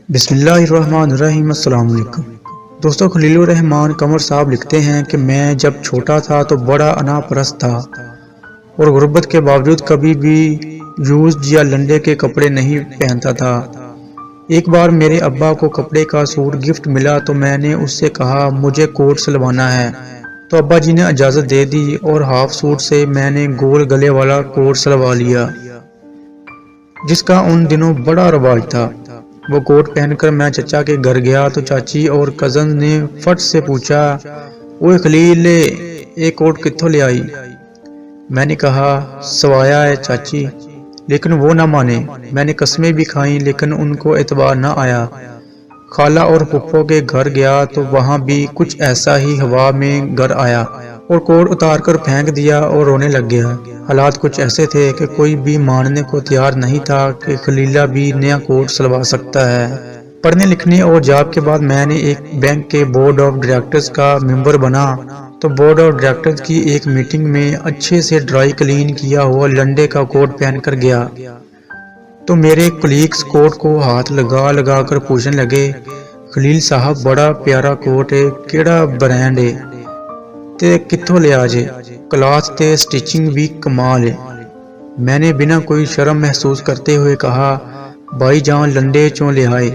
بسم اللہ الرحمن الرحیم۔ السلام علیکم دوستو، خلیل رحمان قمر صاحب لکھتے ہیں کہ میں جب چھوٹا تھا تو بڑا انا پرست تھا اور غربت کے باوجود کبھی بھی یوزڈ یا لنڈے کے کپڑے نہیں پہنتا تھا۔ ایک بار میرے ابا کو کپڑے کا سوٹ گفٹ ملا تو میں نے اس سے کہا مجھے کوٹ سلوانا ہے، تو ابا جی نے اجازت دے دی اور ہاف سوٹ سے میں نے گول گلے والا کوٹ سلوا لیا، جس کا ان دنوں بڑا رواج تھا۔ وہ کوٹ پہن کر میں چچا کے گھر گیا تو چاچی اور کزن نے فٹ سے پوچھا، اوے خلیل، یہ کوٹ کتھوں لے آئی؟ میں نے کہا سوایا ہے چاچی، لیکن وہ نہ مانے۔ میں نے قسمیں بھی کھائیں لیکن ان کو اعتبار نہ آیا۔ خالہ اور پھپھو کے گھر گیا تو وہاں بھی کچھ ایسا ہی ہوا میں گھر آیا اور کوٹ اتار کر پھینک دیا اور رونے لگ گیا۔ حالات کچھ ایسے تھے کہ کوئی بھی ماننے کو تیار نہیں تھا کہ خلیلہ بھی نیا کوٹ سلوا سکتا ہے۔ پڑھنے لکھنے اور جاب کے بعد میں نے ایک بینک کے بورڈ آف ڈائریکٹرز کا ممبر بنا تو بورڈ آف ڈائریکٹرز کی ایک میٹنگ میں اچھے سے ڈرائی کلین کیا ہوا لنڈے کا کوٹ پہن کر گیا تو میرے کولیگز کوٹ کو ہاتھ لگا لگا کر پوچھنے لگے، خلیل صاحب بڑا پیارا کوٹ ہے، کیڑا برانڈ ہے تے کتھوں لے آجے؟ کلاس تے سٹیچنگ بھی کمال ہے۔ میں نے بنا کوئی شرم محسوس کرتے ہوئے کہا بھائی جان لنڈے چوں لے آئے،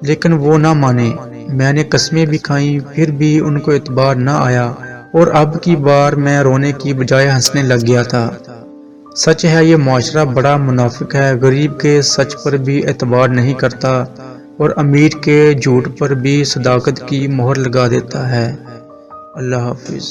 لیکن وہ نہ مانے۔ میں نے قسمیں بھی کھائیں پھر بھی ان کو اعتبار نہ آیا اور اب کی بار میں رونے کی بجائے ہنسنے لگ گیا تھا۔ سچ ہے یہ معاشرہ بڑا منافق ہے، غریب کے سچ پر بھی اعتبار نہیں کرتا اور امیر کے جھوٹ پر بھی صداقت کی مہر لگا دیتا ہے۔ اللہ حافظ۔